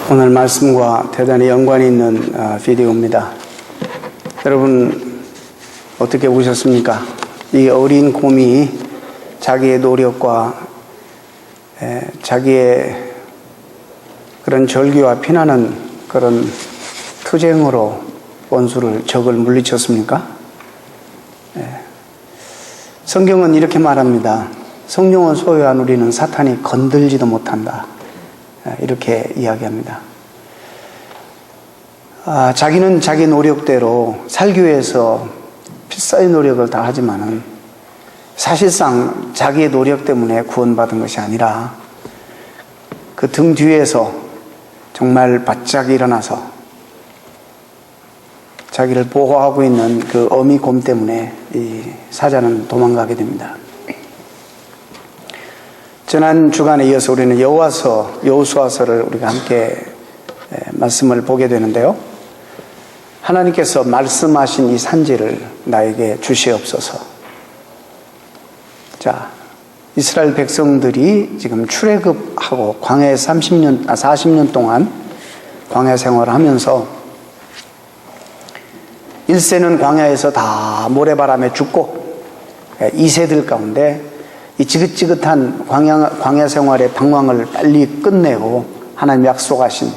오늘 말씀과 대단히 연관이 있는 비디오입니다. 여러분 어떻게 보셨습니까? 이 어린 곰이 자기의 노력과 자기의 그런 절규와 피나는 그런 투쟁으로 적을 물리쳤습니까? 성경은 이렇게 말합니다. 성령을 소유한 우리는 사탄이 건들지도 못한다. 이렇게 이야기합니다. 자기는 자기 노력대로 살기 위해서 필사의 노력을 다 하지만은 사실상 자기의 노력 때문에 구원받은 것이 아니라 그 등 뒤에서 정말 바짝 일어나서 자기를 보호하고 있는 그 어미 곰 때문에 이 사자는 도망가게 됩니다. 지난 주간에 이어서 우리는 여호수아서를 우리가 함께 말씀을 보게 되는데요. 하나님께서 말씀하신 이 산지를 나에게 주시옵소서. 자, 이스라엘 백성들이 지금 출애굽하고 광야에 40년 동안 광야 생활을 하면서 1세는 광야에서 다 모래바람에 죽고 2세들 가운데 이 지긋지긋한 광야 생활의 방황을 빨리 끝내고 하나님 약속하신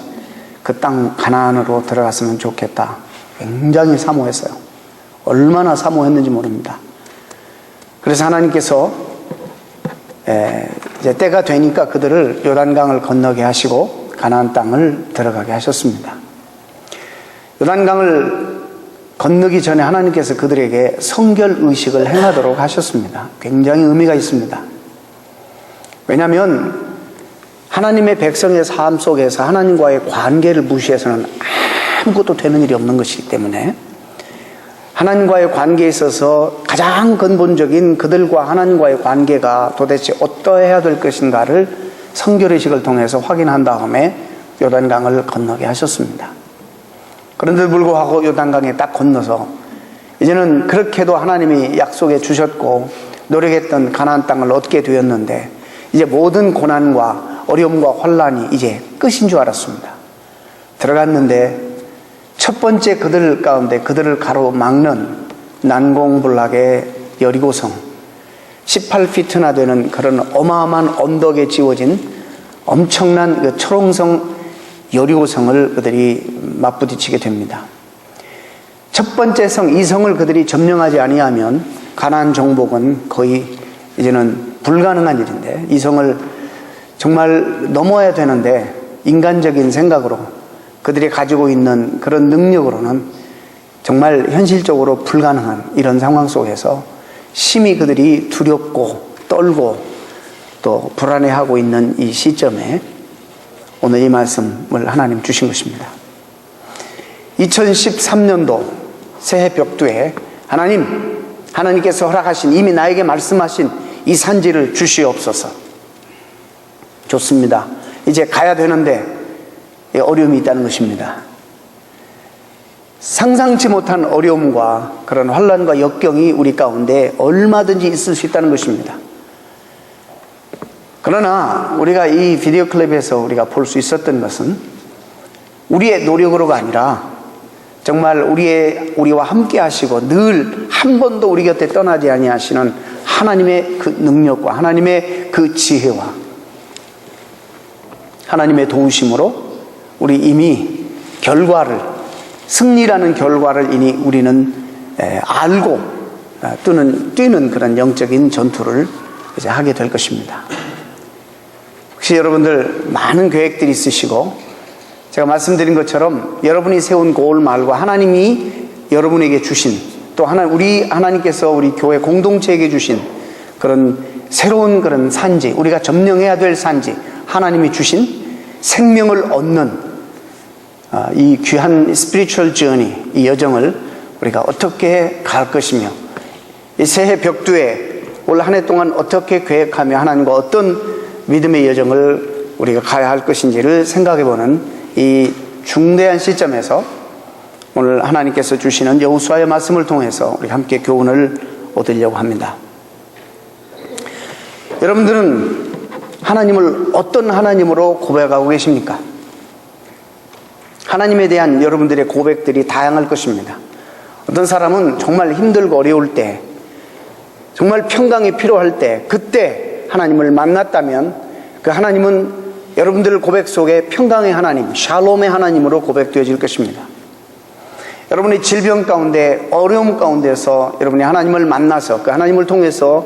그 땅 가나안으로 들어갔으면 좋겠다. 굉장히 사모했어요. 얼마나 사모했는지 모릅니다. 그래서 하나님께서 이제 때가 되니까 그들을 요단강을 건너게 하시고 가나안 땅을 들어가게 하셨습니다. 요단강을 건너기 전에 하나님께서 그들에게 성결 의식을 행하도록 하셨습니다. 굉장히 의미가 있습니다. 왜냐하면 하나님의 백성의 삶 속에서 하나님과의 관계를 무시해서는 아무것도 되는 일이 없는 것이기 때문에 하나님과의 관계에 있어서 가장 근본적인 그들과 하나님과의 관계가 도대체 어떠해야 될 것인가를 성결 의식을 통해서 확인한 다음에 요단강을 건너게 하셨습니다. 그런데도 불구하고 요단강에 딱 건너서 이제는 그렇게도 하나님이 약속해 주셨고 노력했던 가나안 땅을 얻게 되었는데 이제 모든 고난과 어려움과 환란이 이제 끝인 줄 알았습니다. 들어갔는데 첫 번째 그들 가운데 그들을 가로막는 난공불락의 여리고성 18피트나 되는 그런 어마어마한 언덕에 지어진 엄청난 그 초롱성 여리고성을 그들이 맞부딪히게 됩니다. 첫 번째 성, 이 성을 그들이 점령하지 아니하면 가나안 정복은 거의 이제는 불가능한 일인데 이 성을 정말 넘어야 되는데 인간적인 생각으로 그들이 가지고 있는 그런 능력으로는 정말 현실적으로 불가능한 이런 상황 속에서 심히 그들이 두렵고 떨고 또 불안해하고 있는 이 시점에 오늘 이 말씀을 하나님 주신 것입니다. 2013년도 새해 벽두에 하나님께서 허락하신 이미 나에게 말씀하신 이 산지를 주시옵소서. 좋습니다. 이제 가야 되는데 어려움이 있다는 것입니다. 상상치 못한 어려움과 그런 환난과 역경이 우리 가운데 얼마든지 있을 수 있다는 것입니다. 그러나 우리가 이 비디오 클립에서 우리가 볼 수 있었던 것은 우리의 노력으로가 아니라 정말 우리와 함께 하시고 늘 한 번도 우리 곁에 떠나지 아니하시는 하나님의 그 능력과 하나님의 그 지혜와 하나님의 도우심으로 우리 이미 승리라는 결과를 이미 우리는 알고 뛰는 그런 영적인 전투를 이제 하게 될 것입니다. 혹시 여러분들 많은 계획들이 있으시고 제가 말씀드린 것처럼 여러분이 세운 고울 말고 하나님이 여러분에게 주신 또 하나님께서 우리 교회 공동체에게 주신 그런 새로운 그런 산지, 우리가 점령해야 될 산지, 하나님이 주신 생명을 얻는 이 귀한 스피리추얼 저니, 이 여정을 우리가 어떻게 갈 것이며 이 새해 벽두에 올 한 해 동안 어떻게 계획하며 하나님과 어떤 믿음의 여정을 우리가 가야 할 것인지를 생각해보는 이 중대한 시점에서 오늘 하나님께서 주시는 여호수아의 말씀을 통해서 우리 함께 교훈을 얻으려고 합니다. 여러분들은 하나님을 어떤 하나님으로 고백하고 계십니까? 하나님에 대한 여러분들의 고백들이 다양할 것입니다. 어떤 사람은 정말 힘들고 어려울 때, 정말 평강이 필요할 때, 그때 하나님을 만났다면 그 하나님은 여러분들 고백 속에 평강의 하나님, 샬롬의 하나님으로 고백되어질 것입니다. 여러분의 질병 가운데, 어려움 가운데서 여러분이 하나님을 만나서 그 하나님을 통해서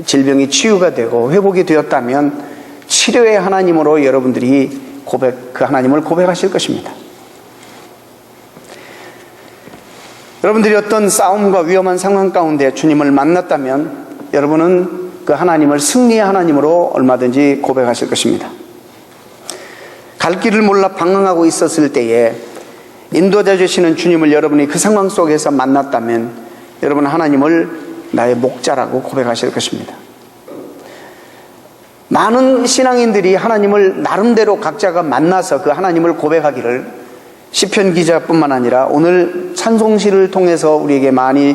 질병이 치유가 되고 회복이 되었다면 치료의 하나님으로 여러분들이 그 하나님을 고백하실 것입니다. 여러분들이 어떤 싸움과 위험한 상황 가운데 주님을 만났다면 여러분은 그 하나님을 승리의 하나님으로 얼마든지 고백하실 것입니다. 갈 길을 몰라 방황하고 있었을 때에 인도자 되시는 주님을 여러분이 그 상황 속에서 만났다면 여러분은 하나님을 나의 목자라고 고백하실 것입니다. 많은 신앙인들이 하나님을 나름대로 각자가 만나서 그 하나님을 고백하기를 시편 기자뿐만 아니라 오늘 찬송시를 통해서 우리에게 많이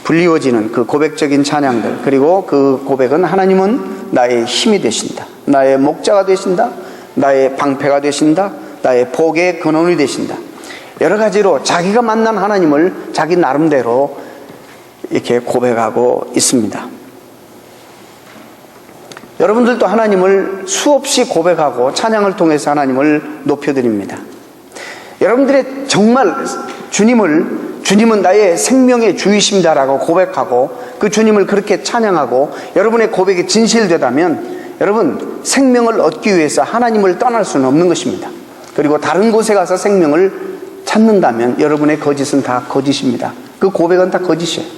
불리워지는 그 고백적인 찬양들, 그리고 그 고백은 하나님은 나의 힘이 되신다, 나의 목자가 되신다, 나의 방패가 되신다, 나의 복의 근원이 되신다, 여러 가지로 자기가 만난 하나님을 자기 나름대로 이렇게 고백하고 있습니다. 여러분들도 하나님을 수없이 고백하고 찬양을 통해서 하나님을 높여드립니다. 여러분들의 정말 주님은 나의 생명의 주이십니다라고 고백하고 그 주님을 그렇게 찬양하고 여러분의 고백이 진실되다면 여러분 생명을 얻기 위해서 하나님을 떠날 수는 없는 것입니다. 그리고 다른 곳에 가서 생명을 찾는다면 여러분의 거짓은 다 거짓입니다. 그 고백은 다 거짓이에요.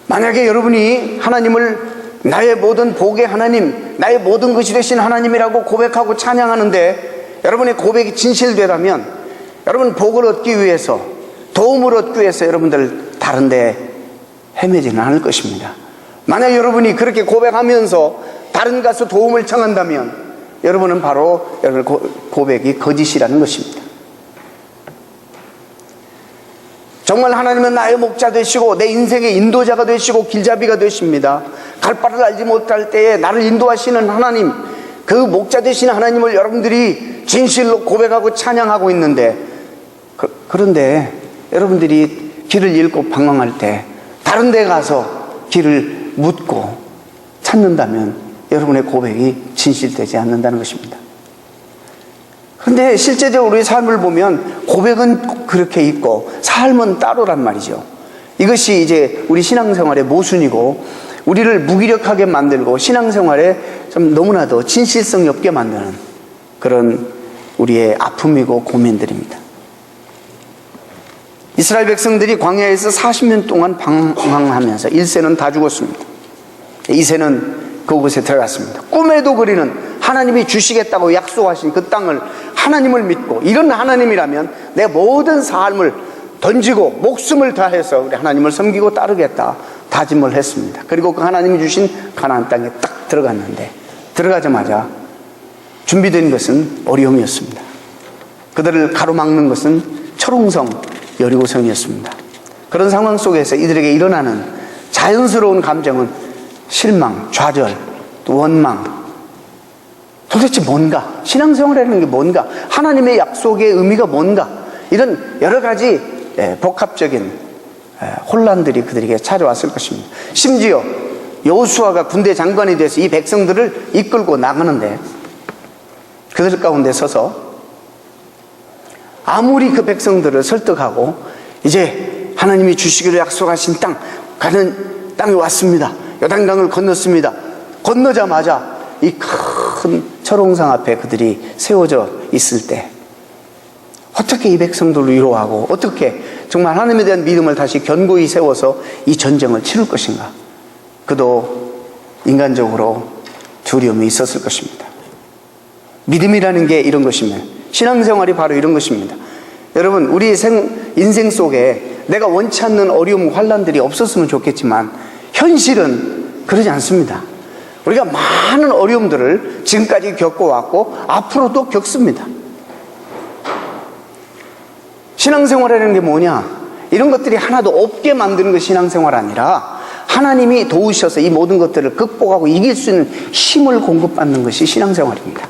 만약에 여러분이 하나님을 나의 모든 복의 하나님, 나의 모든 것이 되신 하나님이라고 고백하고 찬양하는데 여러분의 고백이 진실되다면 여러분 복을 얻기 위해서, 도움을 얻기 위해서 여러분들 다른 데 헤매지는 않을 것입니다. 만약 여러분이 그렇게 고백하면서 다른 가서 도움을 청한다면 여러분은 바로 여러분의 고백이 거짓이라는 것입니다. 정말 하나님은 나의 목자 되시고 내 인생의 인도자가 되시고 길잡이가 되십니다. 갈 바를 알지 못할 때에 나를 인도하시는 하나님, 그 목자 되시는 하나님을 여러분들이 진실로 고백하고 찬양하고 있는데 그런데 여러분들이 길을 잃고 방황할 때 다른 데 가서 길을 묻고 찾는다면 여러분의 고백이 진실되지 않는다는 것입니다. 그런데 실제적으로 우리 삶을 보면 고백은 그렇게 있고 삶은 따로란 말이죠. 이것이 이제 우리 신앙생활의 모순이고 우리를 무기력하게 만들고 신앙생활에 좀 너무나도 진실성이 없게 만드는 그런 우리의 아픔이고 고민들입니다. 이스라엘 백성들이 광야에서 40년 동안 방황하면서 1세는 다 죽었습니다. 2세는 그곳에 들어갔습니다. 꿈에도 그리는 하나님이 주시겠다고 약속하신 그 땅을 하나님을 믿고 이런 하나님이라면 내 모든 삶을 던지고 목숨을 다해서 우리 하나님을 섬기고 따르겠다 다짐을 했습니다. 그리고 그 하나님이 주신 가나안 땅에 딱 들어갔는데 들어가자마자 준비된 것은 어려움이었습니다. 그들을 가로막는 것은 철옹성 여리고성이었습니다. 그런 상황 속에서 이들에게 일어나는 자연스러운 감정은 실망, 좌절, 또 원망. 도대체 뭔가? 신앙생활이라는 게 뭔가? 하나님의 약속의 의미가 뭔가? 이런 여러 가지 복합적인 혼란들이 그들에게 찾아왔을 것입니다. 심지어 여호수아가 군대 장관이 돼서 이 백성들을 이끌고 나가는데 그들 가운데 서서 아무리 그 백성들을 설득하고 이제 하나님이 주시기로 약속하신 땅, 가는 땅에 왔습니다. 요단강을 건넜습니다. 건너자마자 이 큰 철옹성 앞에 그들이 세워져 있을 때 어떻게 이 백성들을 위로하고 어떻게 정말 하나님에 대한 믿음을 다시 견고히 세워서 이 전쟁을 치를 것인가? 그도 인간적으로 두려움이 있었을 것입니다. 믿음이라는 게 이런 것이면 신앙생활이 바로 이런 것입니다. 여러분 우리 인생 속에 내가 원치 않는 어려움, 환난들이 없었으면 좋겠지만 현실은 그러지 않습니다. 우리가 많은 어려움들을 지금까지 겪어왔고 앞으로도 겪습니다. 신앙생활이라는 게 뭐냐? 이런 것들이 하나도 없게 만드는 것이 신앙생활 아니라 하나님이 도우셔서 이 모든 것들을 극복하고 이길 수 있는 힘을 공급받는 것이 신앙생활입니다.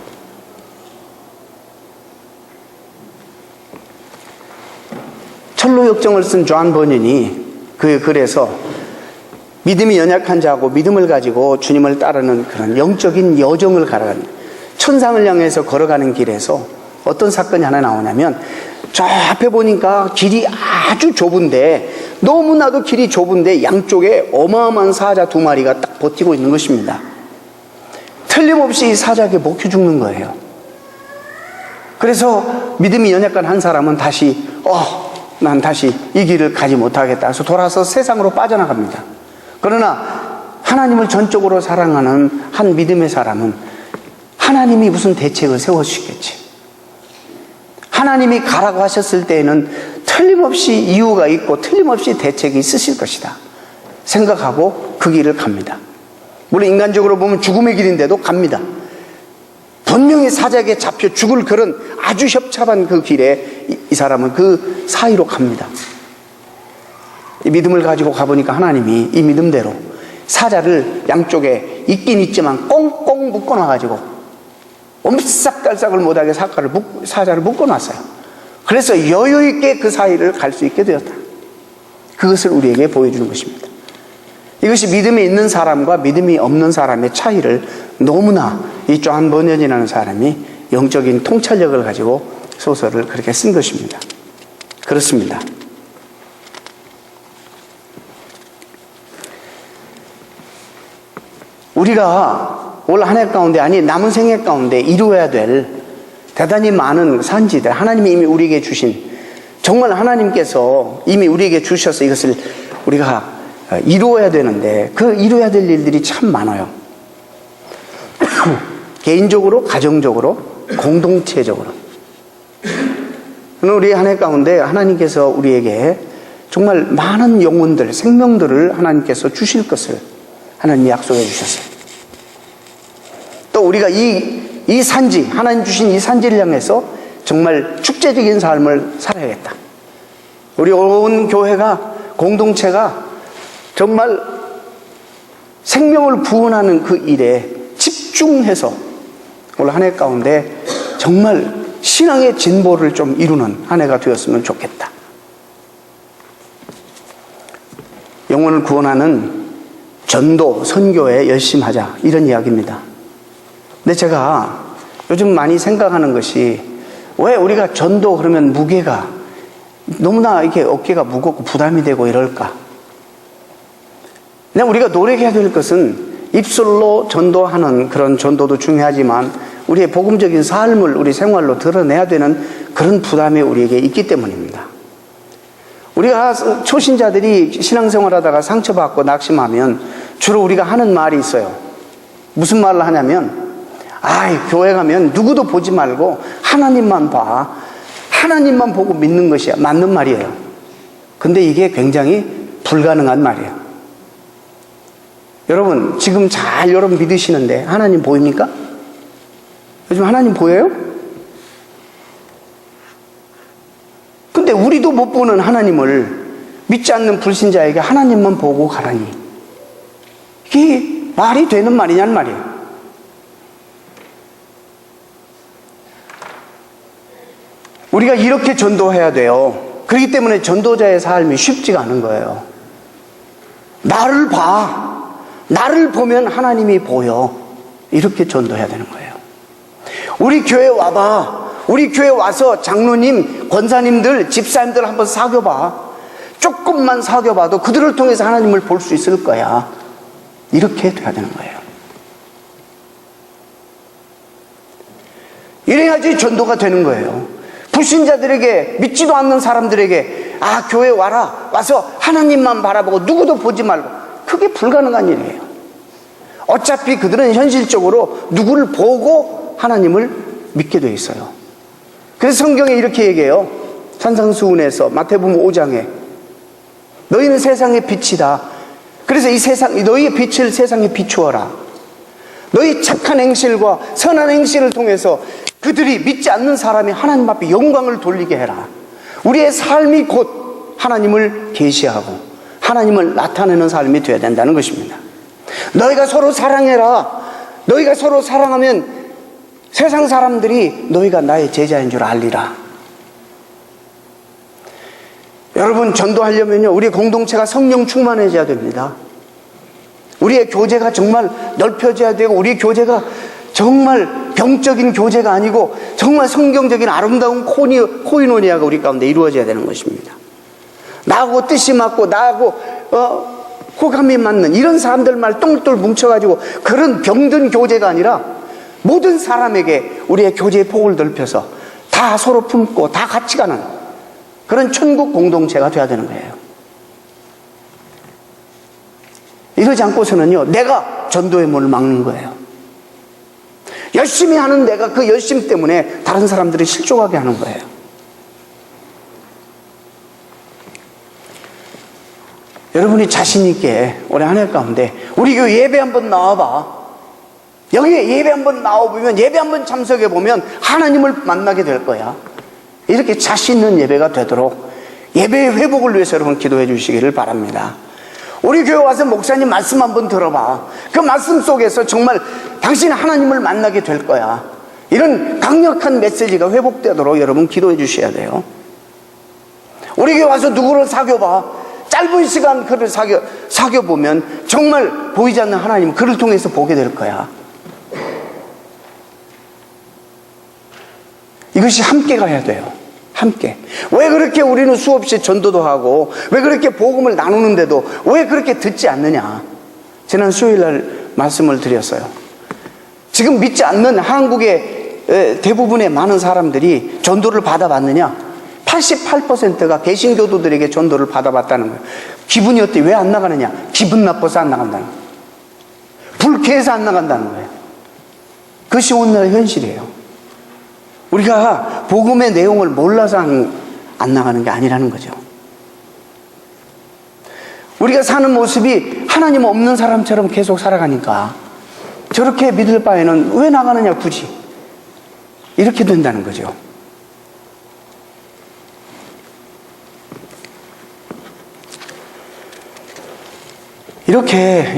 사도 역정을 쓴 존 버년이 그 글에서 믿음이 연약한 자하고 믿음을 가지고 주님을 따르는 그런 영적인 여정을 걸어가는, 천상을 향해서 걸어가는 길에서 어떤 사건이 하나 나오냐면, 저 앞에 보니까 길이 아주 좁은데, 너무나도 길이 좁은데 양쪽에 어마어마한 사자 2마리가 딱 버티고 있는 것입니다. 틀림없이 이 사자에게 먹혀 죽는 거예요. 그래서 믿음이 연약한 한 사람은 다시 난 다시 이 길을 가지 못하겠다 해서 돌아서 세상으로 빠져나갑니다. 그러나 하나님을 전적으로 사랑하는 한 믿음의 사람은 하나님이 무슨 대책을 세워주시겠지, 하나님이 가라고 하셨을 때에는 틀림없이 이유가 있고 틀림없이 대책이 있으실 것이다 생각하고 그 길을 갑니다. 물론 인간적으로 보면 죽음의 길인데도 갑니다. 분명히 사자에게 잡혀 죽을 그런 아주 협잡한 그 길에 이 사람은 그 사이로 갑니다. 이 믿음을 가지고 가보니까 하나님이 이 믿음대로 사자를 양쪽에 있긴 있지만 꽁꽁 묶어놔가지고 엄싹달싹을 못하게 사자를 묶어놨어요. 그래서 여유있게 그 사이를 갈 수 있게 되었다. 그것을 우리에게 보여주는 것입니다. 이것이 믿음이 있는 사람과 믿음이 없는 사람의 차이를 너무나 이 존 버년이라는 사람이 영적인 통찰력을 가지고 소설을 그렇게 쓴 것입니다. 그렇습니다. 우리가 올 한 해 가운데, 아니 남은 생애 가운데 이루어야 될 대단히 많은 산지들, 하나님이 이미 우리에게 주신, 정말 하나님께서 이미 우리에게 주셔서 이것을 우리가 이루어야 되는데 그 이루어야 될 일들이 참 많아요. 개인적으로, 가정적으로, 공동체적으로. 우리 한 해 가운데 하나님께서 우리에게 정말 많은 영혼들, 생명들을 하나님께서 주실 것을 하나님이 약속해 주셨어요. 또 우리가 이 산지, 하나님 주신 이 산지를 향해서 정말 축제적인 삶을 살아야겠다. 우리 온 교회가, 공동체가 정말 생명을 구원하는 그 일에 집중해서 올 한 해 가운데 정말 신앙의 진보를 좀 이루는 한 해가 되었으면 좋겠다. 영혼을 구원하는 전도, 선교에 열심히 하자, 이런 이야기입니다. 근데 제가 요즘 많이 생각하는 것이, 왜 우리가 전도 그러면 무게가 너무나 이렇게 어깨가 무겁고 부담이 되고 이럴까? 그냥 우리가 노력해야 될 것은 입술로 전도하는 그런 전도도 중요하지만 우리의 복음적인 삶을 우리 생활로 드러내야 되는 그런 부담이 우리에게 있기 때문입니다. 우리가 초신자들이 신앙생활하다가 상처받고 낙심하면 주로 우리가 하는 말이 있어요. 무슨 말을 하냐면, 교회 가면 누구도 보지 말고 하나님만 봐, 하나님만 보고 믿는 것이야. 맞는 말이에요. 근데 이게 굉장히 불가능한 말이에요. 여러분, 지금 잘 여러분 믿으시는데 하나님 보입니까? 요즘 하나님 보여요? 근데 우리도 못 보는 하나님을 믿지 않는 불신자에게 하나님만 보고 가라니, 이게 말이 되는 말이냐는 말이에요. 우리가 이렇게 전도해야 돼요. 그렇기 때문에 전도자의 삶이 쉽지가 않은 거예요. 나를 봐. 나를 보면 하나님이 보여. 이렇게 전도해야 되는 거예요. 우리 교회 와봐. 우리 교회 와서 장로님, 권사님들, 집사님들 한번 사귀어봐. 조금만 사귀어봐도 그들을 통해서 하나님을 볼 수 있을 거야. 이렇게 돼야 되는 거예요. 이래야지 전도가 되는 거예요. 불신자들에게, 믿지도 않는 사람들에게 교회 와라, 와서 하나님만 바라보고 누구도 보지 말고, 그게 불가능한 일이에요. 어차피 그들은 현실적으로 누구를 보고 하나님을 믿게 돼 있어요. 그래서 성경에 이렇게 얘기해요. 산상수훈에서 마태복음 5장에 너희는 세상의 빛이다. 그래서 이 세상, 너희의 빛을 세상에 비추어라. 너희 착한 행실과 선한 행실을 통해서 그들이 믿지 않는 사람이 하나님 앞에 영광을 돌리게 해라. 우리의 삶이 곧 하나님을 계시하고 하나님을 나타내는 삶이 되어야 된다는 것입니다. 너희가 서로 사랑해라. 너희가 서로 사랑하면 세상 사람들이 너희가 나의 제자인 줄 알리라. 여러분, 전도하려면요, 우리 공동체가 성령 충만해져야 됩니다. 우리의 교제가 정말 넓혀져야 되고, 우리의 교제가 정말 병적인 교제가 아니고 정말 성경적인 아름다운 코이노니아가 우리 가운데 이루어져야 되는 것입니다. 나하고 뜻이 맞고 나하고 호감이 맞는 이런 사람들 말 똘똘 뭉쳐가지고 그런 병든 교제가 아니라 모든 사람에게 우리의 교제의 폭을 넓혀서 다 서로 품고 다 같이 가는 그런 천국 공동체가 돼야 되는 거예요. 이러지 않고서는요, 내가 전도의 문을 막는 거예요. 열심히 하는 내가 그 열심 때문에 다른 사람들이 실족하게 하는 거예요. 여러분이 자신 있게 올해 한 해 가운데 우리 교회 예배 한번 나와봐. 여기에 예배 한번 나와보면, 예배 한번 참석해보면 하나님을 만나게 될 거야. 이렇게 자신 있는 예배가 되도록 예배의 회복을 위해서 여러분 기도해 주시기를 바랍니다. 우리 교회 와서 목사님 말씀 한번 들어봐. 그 말씀 속에서 정말 당신 하나님을 만나게 될 거야. 이런 강력한 메시지가 회복되도록 여러분 기도해 주셔야 돼요. 우리 교회 와서 누구를 사귀어봐. 짧은 시간 그를 사귀어보면 정말 보이지 않는 하나님 그를 통해서 보게 될 거야. 이것이 함께 가야 돼요. 함께. 왜 그렇게 우리는 수없이 전도도 하고 왜 그렇게 복음을 나누는데도 왜 그렇게 듣지 않느냐. 지난 수요일날 말씀을 드렸어요. 지금 믿지 않는 한국의 대부분의 많은 사람들이 전도를 받아봤느냐. 88%가 개신교도들에게 전도를 받아봤다는 거예요. 기분이 어때? 왜 안 나가느냐. 기분 나빠서 안 나간다는 거예요. 불쾌해서 안 나간다는 거예요. 그것이 오늘날 현실이에요. 우리가 복음의 내용을 몰라서 안 나가는 게 아니라는 거죠. 우리가 사는 모습이 하나님 없는 사람처럼 계속 살아가니까 저렇게 믿을 바에는 왜 나가느냐 굳이. 이렇게 된다는 거죠.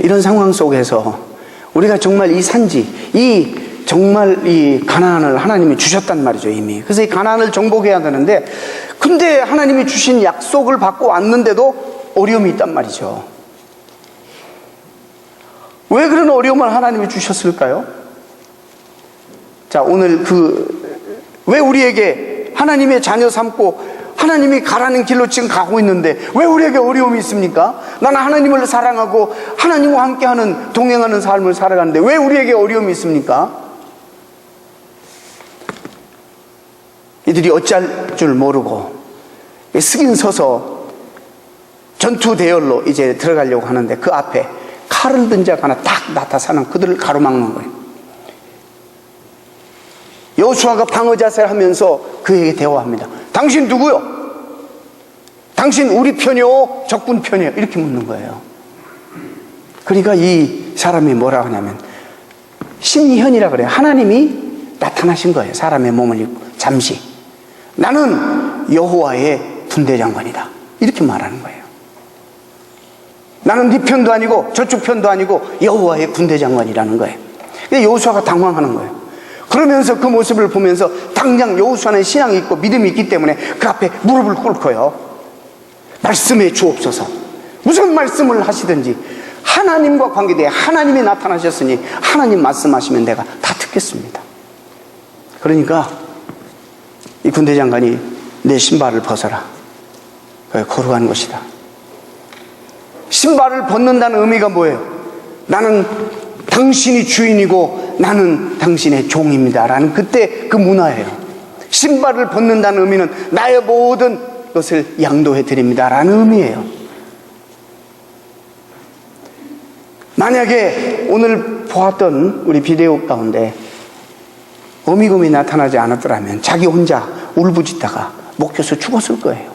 이런 상황 속에서 우리가 정말 이 산지, 정말 이 가나안을 하나님이 주셨단 말이죠, 이미. 그래서 이 가나안을 정복해야 되는데, 근데 하나님이 주신 약속을 받고 왔는데도 어려움이 있단 말이죠. 왜 그런 어려움을 하나님이 주셨을까요? 자, 오늘 왜 우리에게 하나님의 자녀 삼고 하나님이 가라는 길로 지금 가고 있는데 왜 우리에게 어려움이 있습니까? 나는 하나님을 사랑하고 하나님과 함께하는 동행하는 삶을 살아가는데 왜 우리에게 어려움이 있습니까? 이들이 어찌할 줄 모르고 쓰긴 서서 전투 대열로 이제 들어가려고 하는데 그 앞에 칼을 든 자가 하나 딱 나타나서 그들을 가로막는 거예요. 여호수아가 방어 자세를 하면서 그에게 대화합니다. 당신 누구요? 당신 우리 편이요? 적군 편이요? 이렇게 묻는 거예요. 그러니까 이 사람이 뭐라 하냐면 신현이라 그래요. 하나님이 나타나신 거예요. 사람의 몸을 입고 잠시. 나는 여호와의 군대 장관이다. 이렇게 말하는 거예요. 나는 네 편도 아니고 저쪽 편도 아니고 여호와의 군대 장관이라는 거예요. 여호수아가 당황하는 거예요. 그러면서 그 모습을 보면서 당장 여호수아는 신앙이 있고 믿음이 있기 때문에 그 앞에 무릎을 꿇고요. 말씀해 주옵소서. 무슨 말씀을 하시든지 하나님과 관계되어 하나님이 나타나셨으니 하나님 말씀하시면 내가 다 듣겠습니다. 그러니까 이 군대 장관이 내 신발을 벗어라. 그게 거룩한 것이다. 신발을 벗는다는 의미가 뭐예요? 나는 당신이 주인이고 나는 당신의 종입니다 라는 그때 그 문화예요. 신발을 벗는다는 의미는 나의 모든 것을 양도해 드립니다 라는 의미예요. 만약에 오늘 보았던 우리 비디오 가운데 어미곰이 나타나지 않았더라면 자기 혼자 울부짖다가 목혀서 죽었을 거예요.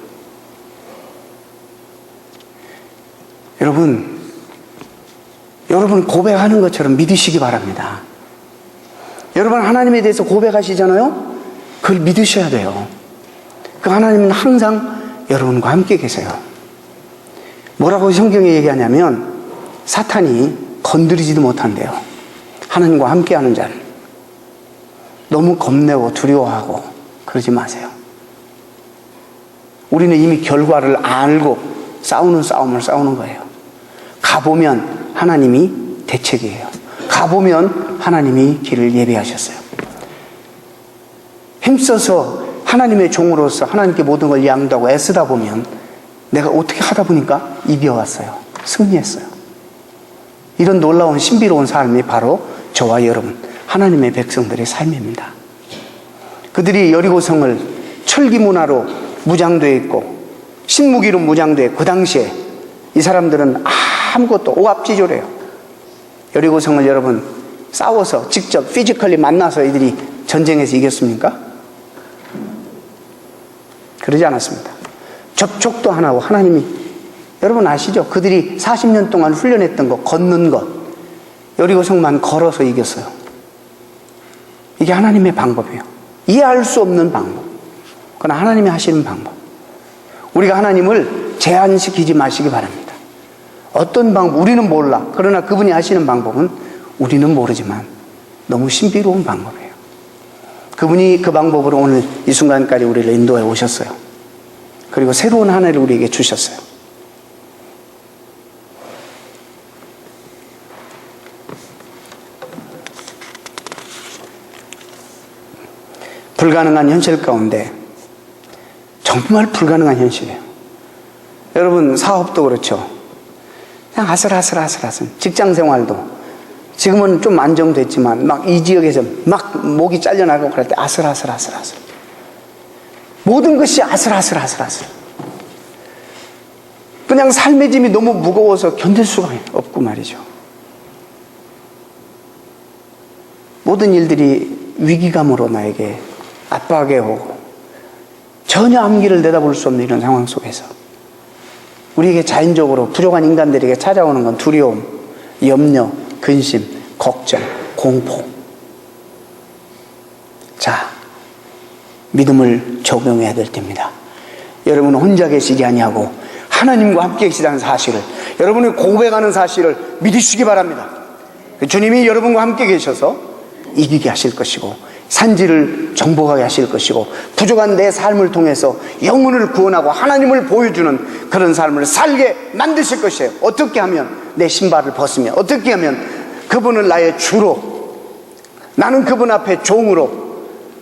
여러분 고백하는 것처럼 믿으시기 바랍니다. 여러분 하나님에 대해서 고백하시잖아요. 그걸 믿으셔야 돼요. 그 하나님은 항상 여러분과 함께 계세요. 뭐라고 성경에 얘기하냐면 사탄이 건드리지도 못한대요. 하나님과 함께하는 자를. 너무 겁내고 두려워하고 그러지 마세요. 우리는 이미 결과를 알고 싸우는 싸움을 싸우는 거예요. 가보면 하나님이 대책이에요. 가보면 하나님이 길을 예비하셨어요. 힘써서 하나님의 종으로서 하나님께 모든 걸 양도하고 애쓰다 보면 내가 어떻게 하다 보니까 이겨왔어요. 승리했어요. 이런 놀라운 신비로운 삶이 바로 저와 여러분 하나님의 백성들의 삶입니다. 그들이 여리고성을 철기 문화로 무장되어 있고 신무기로 무장되어 있고 그 당시에 이 사람들은 아무것도 오합지졸해요. 여리고성을 여러분 싸워서 직접 피지컬리 만나서 이들이 전쟁에서 이겼습니까? 그러지 않았습니다. 접촉도 안 하고 하나님이 여러분 아시죠? 그들이 40년 동안 훈련했던 거 걷는 것 여리고성만 걸어서 이겼어요. 이게 하나님의 방법이에요. 이해할 수 없는 방법. 그러나 하나님이 하시는 방법. 우리가 하나님을 제한시키지 마시기 바랍니다. 어떤 방법 우리는 몰라. 그러나 그분이 하시는 방법은 우리는 모르지만 너무 신비로운 방법이에요. 그분이 그 방법으로 오늘 이 순간까지 우리를 인도해 오셨어요. 그리고 새로운 한 해를 우리에게 주셨어요. 불가능한 현실 가운데 정말 불가능한 현실이에요. 여러분 사업도 그렇죠. 그냥 아슬아슬 직장생활도 지금은 좀 안정됐지만 막 이 지역에서 막 목이 잘려나가고 그럴 때 아슬아슬 모든 것이 아슬아슬 그냥 삶의 짐이 너무 무거워서 견딜 수가 없고 말이죠. 모든 일들이 위기감으로 나에게 압박해 오고 전혀 앞길을 내다볼 수 없는 이런 상황 속에서 우리에게 자연적으로 부족한 인간들에게 찾아오는 건 두려움, 염려, 근심, 걱정, 공포. 자, 믿음을 적용해야 될 때입니다. 여러분은 혼자 계시지 아니하고 하나님과 함께 계시다는 사실을 여러분이 고백하는 사실을 믿으시기 바랍니다. 주님이 여러분과 함께 계셔서 이기게 하실 것이고 산지를 정복하게 하실 것이고 부족한 내 삶을 통해서 영혼을 구원하고 하나님을 보여주는 그런 삶을 살게 만드실 것이에요. 어떻게 하면 내 신발을 벗으며 어떻게 하면 그분을 나의 주로 나는 그분 앞에 종으로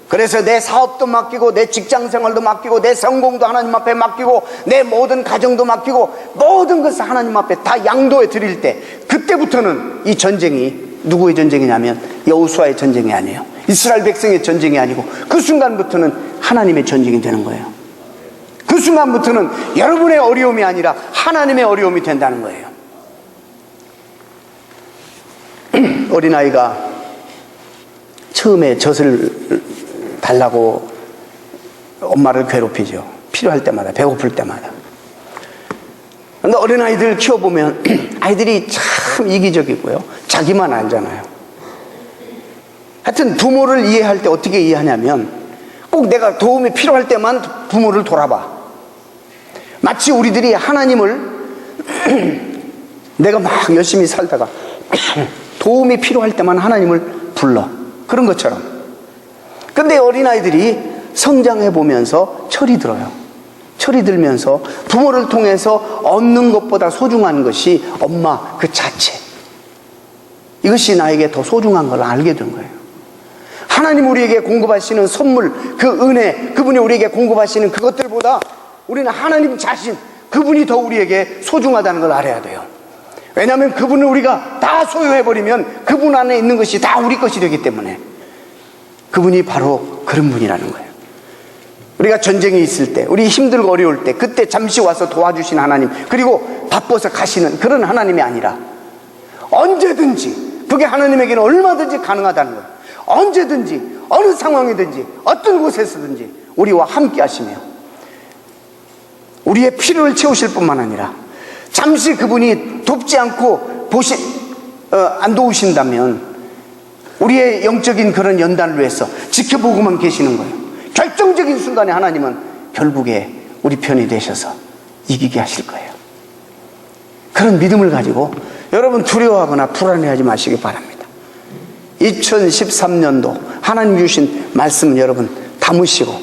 그래서 내 사업도 맡기고 내 직장생활도 맡기고 내 성공도 하나님 앞에 맡기고 내 모든 가정도 맡기고 모든 것을 하나님 앞에 다 양도해 드릴 때 그때부터는 이 전쟁이 누구의 전쟁이냐면 여호수아의 전쟁이 아니에요. 이스라엘 백성의 전쟁이 아니고 그 순간부터는 하나님의 전쟁이 되는 거예요. 그 순간부터는 여러분의 어려움이 아니라 하나님의 어려움이 된다는 거예요. 어린아이가 처음에 젖을 달라고 엄마를 괴롭히죠. 필요할 때마다 배고플 때마다. 그런데 어린아이들 키워보면 아이들이 참 이기적이고요. 자기만 알잖아요. 하여튼 부모를 이해할 때 어떻게 이해하냐면 꼭 내가 도움이 필요할 때만 부모를 돌아봐. 마치 우리들이 하나님을 내가 막 열심히 살다가 도움이 필요할 때만 하나님을 불러. 그런 것처럼. 근데 어린아이들이 성장해 보면서 철이 들어요. 철이 들면서 부모를 통해서 얻는 것보다 소중한 것이 엄마 그 자체. 이것이 나에게 더 소중한 걸 알게 된 거예요. 하나님 우리에게 공급하시는 선물, 그 은혜, 그분이 우리에게 공급하시는 그것들보다 우리는 하나님 자신, 그분이 더 우리에게 소중하다는 걸 알아야 돼요. 왜냐하면 그분을 우리가 다 소유해버리면 그분 안에 있는 것이 다 우리 것이 되기 때문에 그분이 바로 그런 분이라는 거예요. 우리가 전쟁이 있을 때, 우리 힘들고 어려울 때 그때 잠시 와서 도와주신 하나님, 그리고 바빠서 가시는 그런 하나님이 아니라 언제든지, 그게 하나님에게는 얼마든지 가능하다는 거예요. 언제든지 어느 상황이든지 어떤 곳에서든지 우리와 함께 하시며 우리의 필요를 채우실 뿐만 아니라 잠시 그분이 돕지 않고 안 도우신다면 우리의 영적인 그런 연단을 위해서 지켜보고만 계시는 거예요. 결정적인 순간에 하나님은 결국에 우리 편이 되셔서 이기게 하실 거예요. 그런 믿음을 가지고 여러분 두려워하거나 불안해하지 마시기 바랍니다. 2013년도 하나님 주신 말씀 여러분 담으시고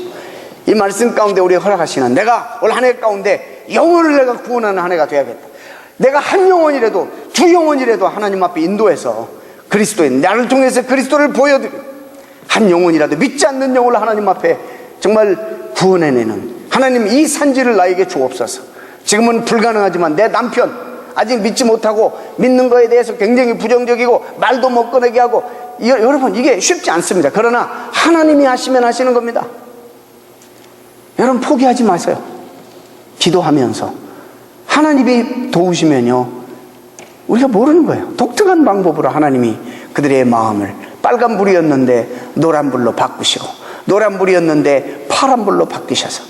이 말씀 가운데 우리가 허락하시는 내가 올 한 해 가운데 영혼을 내가 구원하는 한 해가 되어야겠다. 내가 한 영혼이라도 두 영혼이라도 하나님 앞에 인도해서 그리스도인 나를 통해서 그리스도를 보여드리고 한 영혼이라도 믿지 않는 영혼을 하나님 앞에 정말 구원해내는 하나님 이 산지를 나에게 주옵소서. 지금은 불가능하지만 내 남편 아직 믿지 못하고 믿는 거에 대해서 굉장히 부정적이고 말도 못 꺼내게 하고 여러분 이게 쉽지 않습니다. 그러나 하나님이 하시면 하시는 겁니다. 여러분 포기하지 마세요. 기도하면서 하나님이 도우시면요 우리가 모르는 거예요. 독특한 방법으로 하나님이 그들의 마음을 빨간불이었는데 노란불로 바꾸시고 노란불이었는데 파란불로 바뀌셔서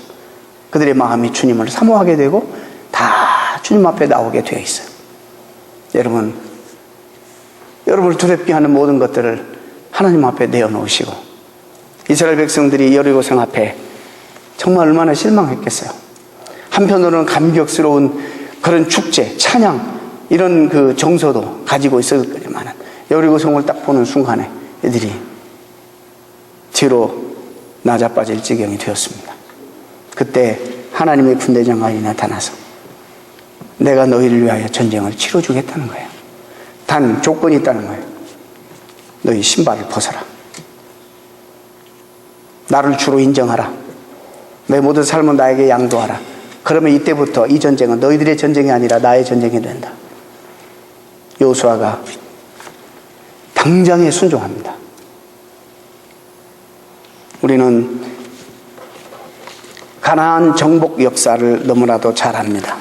그들의 마음이 주님을 사모하게 되고 다 주님 앞에 나오게 되어 있어요. 여러분을 두렵게 하는 모든 것들을 하나님 앞에 내어놓으시고 이스라엘 백성들이 여리고성 앞에 정말 얼마나 실망했겠어요. 한편으로는 감격스러운 그런 축제, 찬양 이런 그 정서도 가지고 있었지만 여리고성을 딱 보는 순간에 애들이 뒤로 나자빠질 지경이 되었습니다. 그때 하나님의 군대장관이 나타나서 내가 너희를 위하여 전쟁을 치러주겠다는 거예요. 단 조건이 있다는 거예요. 너희 신발을 벗어라. 나를 주로 인정하라. 내 모든 삶은 나에게 양도하라. 그러면 이때부터 이 전쟁은 너희들의 전쟁이 아니라 나의 전쟁이 된다. 여호수아가 당장에 순종합니다. 우리는 가나안 정복 역사를 너무나도 잘 압니다.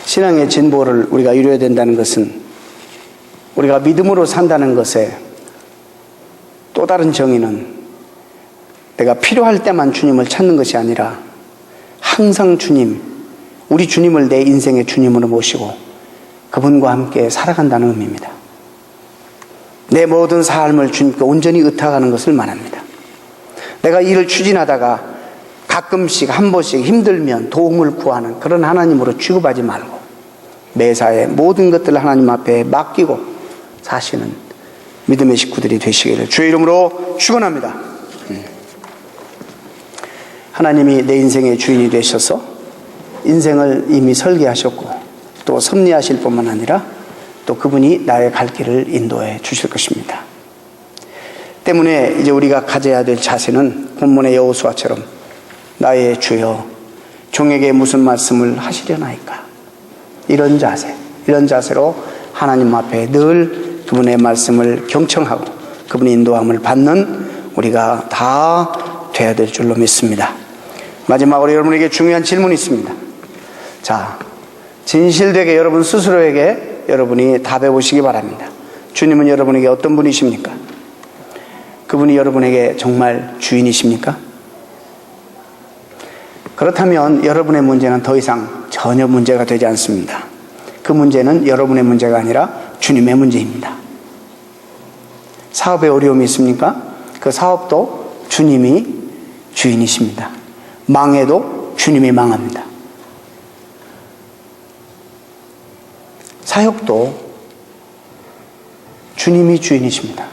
신앙의 진보를 우리가 이루어야 된다는 것은 우리가 믿음으로 산다는 것에 또 다른 정의는 내가 필요할 때만 주님을 찾는 것이 아니라 항상 우리 주님을 내 인생의 주님으로 모시고 그분과 함께 살아간다는 의미입니다. 내 모든 삶을 주님께 온전히 의탁하는 것을 말합니다. 내가 일을 추진하다가 가끔씩 한 번씩 힘들면 도움을 구하는 그런 하나님으로 취급하지 말고 매사에 모든 것들을 하나님 앞에 맡기고 사시는 믿음의 식구들이 되시기를 주의 이름으로 축원합니다. 하나님이 내 인생의 주인이 되셔서 인생을 이미 설계하셨고 또 섭리하실 뿐만 아니라 또 그분이 나의 갈 길을 인도해 주실 것입니다. 때문에 이제 우리가 가져야 될 자세는 본문의 여호수아처럼 나의 주여 종에게 무슨 말씀을 하시려나이까 이런 자세로 하나님 앞에 늘 그분의 말씀을 경청하고 그분의 인도함을 받는 우리가 다 되어야 될 줄로 믿습니다. 마지막으로 여러분에게 중요한 질문이 있습니다. 자, 진실되게 여러분 스스로에게 여러분이 답해 보시기 바랍니다. 주님은 여러분에게 어떤 분이십니까? 그분이 여러분에게 정말 주인이십니까? 그렇다면 여러분의 문제는 더 이상 전혀 문제가 되지 않습니다. 그 문제는 여러분의 문제가 아니라 주님의 문제입니다. 사업에 어려움이 있습니까? 그 사업도 주님이 주인이십니다. 망해도 주님이 망합니다. 사역도 주님이 주인이십니다.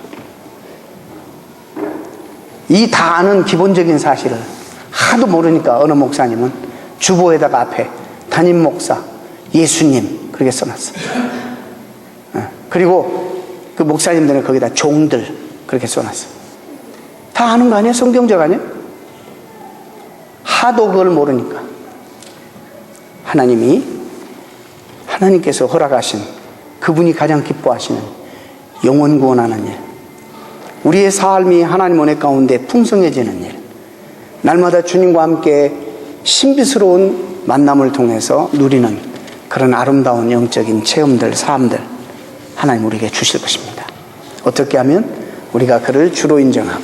이 다 아는 기본적인 사실을 하도 모르니까 어느 목사님은 주보에다가 앞에 담임 목사, 예수님 그렇게 써놨어요. 그리고 그 목사님들은 거기다 종들 그렇게 써놨어요. 다 아는 거 아니에요? 성경적 아니에요? 하도 그걸 모르니까 하나님께서 허락하신 그분이 가장 기뻐하시는 영혼 구원하는 일, 우리의 삶이 하나님 은혜 가운데 풍성해지는 일, 날마다 주님과 함께 신비스러운 만남을 통해서 누리는 그런 아름다운 영적인 체험들, 삶들 하나님 우리에게 주실 것입니다. 어떻게 하면 우리가 그를 주로 인정하고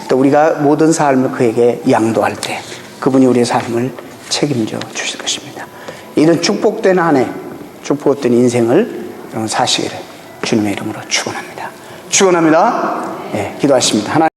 또 우리가 모든 삶을 그에게 양도할 때 그분이 우리의 삶을 책임져 주실 것입니다. 이런 축복된 한 해, 축복된 인생을 사시기를 주님의 이름으로 축원합니다. 축원합니다. 네, 기도하십니다. 하나님